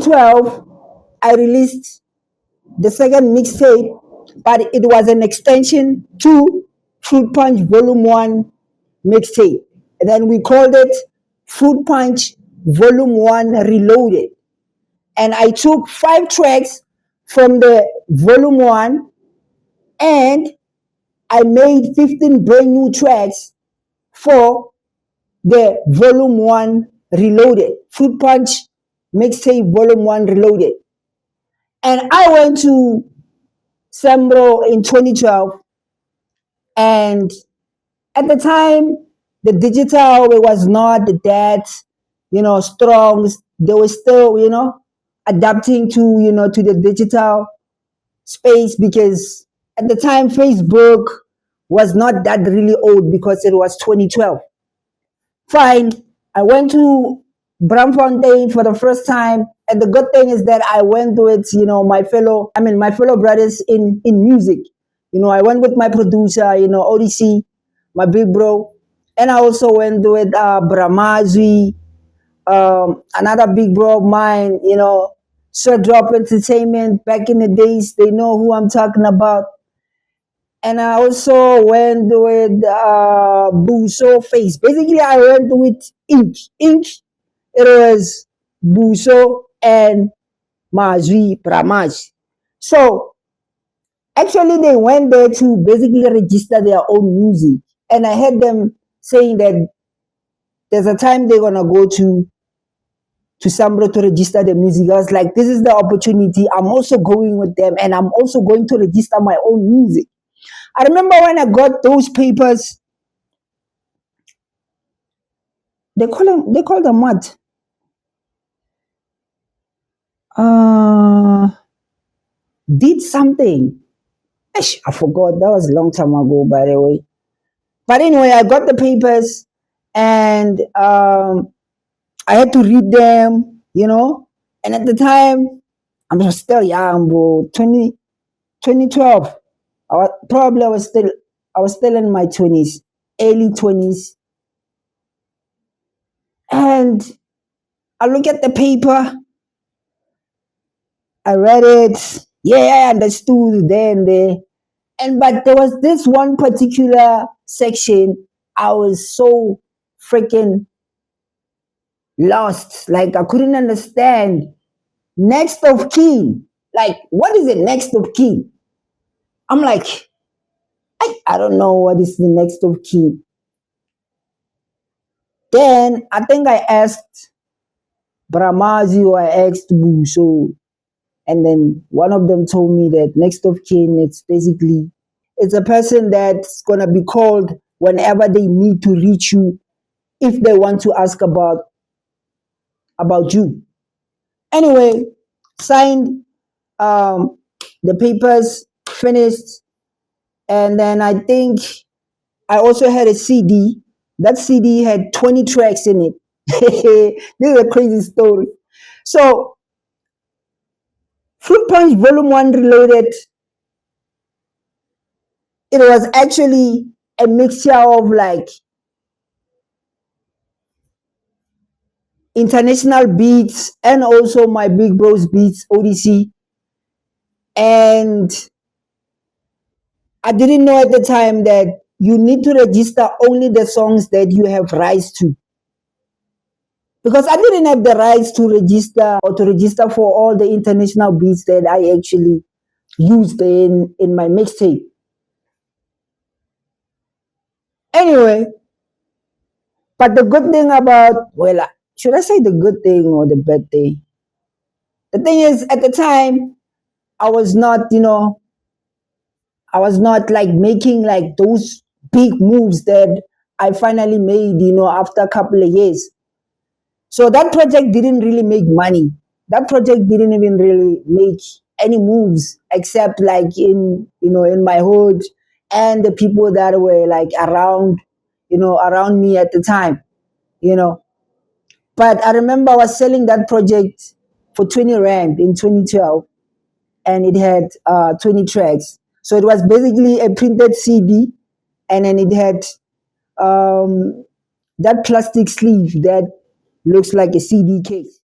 2012, I released the second mixtape, but it was an extension to Fruit Punch Volume 1 mixtape. And then we called it Fruit Punch Volume 1 Reloaded. And I took 5 tracks from the Volume 1 and I made 15 brand new tracks for the Volume 1 Reloaded. Fruit Punch Mixtape Volume 1 Reloaded. And I went to SAMRO in 2012. And at the time, the digital it was not that, strong. They were still, adapting to the digital space, because at the time Facebook was not that really old because it was 2012. Fine, I went to Bramfontein for the first time, and the good thing is that I went with my fellow brothers in music. I went with my producer, Odyssey, my big bro, and I also went with Brahmazi, another big bro of mine, Sir Drop Entertainment. Back in the days, they know who I'm talking about. And I also went with Buso Face. Basically, I went with Ink. Ink, it was Buso and Mazwi Pramaj. So, actually, they went there to basically register their own music. And I heard them saying that there's a time they're going to go to SAMRO to register the music. I was like, this is the opportunity. I'm also going with them, and I'm also going to register my own music. I remember when I got those papers, they call them what? Did something. I forgot. That was a long time ago, by the way. But anyway, I got the papers, and I had to read them, And at the time, I'm still young, bro. 2012. I was still in my 20s, early 20s. And I look at the paper, I read it, I understood there and there. But there was this one particular section, I was so freaking lost. Like, I couldn't understand. Next of kin. Like, what is the next of kin? I'm like, I don't know what is the next of kin. Then I think I asked Brahmazi or I asked Buso, and then one of them told me that next of kin, it's a person that's gonna be called whenever they need to reach you, if they want to ask about you. Anyway, signed the papers, finished, and then I think I also had a CD. That CD had 20 tracks in it. This is a crazy story. So, Fruit Punch Volume 1 Reloaded, it was actually a mixture of like international beats and also my big bro's beats, Odyssey. And I didn't know at the time that you need to register only the songs that you have rights to. Because I didn't have the rights to register for all the international beats that I actually used in my mixtape. Anyway, but the good thing about, should I say the good thing or the bad thing? The thing is, at the time, I was not like making like those big moves that I finally made, after a couple of years. So that project didn't really make money. That project didn't even really make any moves except like in my hood and the people that were like around me at the time, But I remember I was selling that project for 20 Rand in 2012, and it had 20 tracks. So it was basically a printed CD, and then it had that plastic sleeve that looks like a CD case.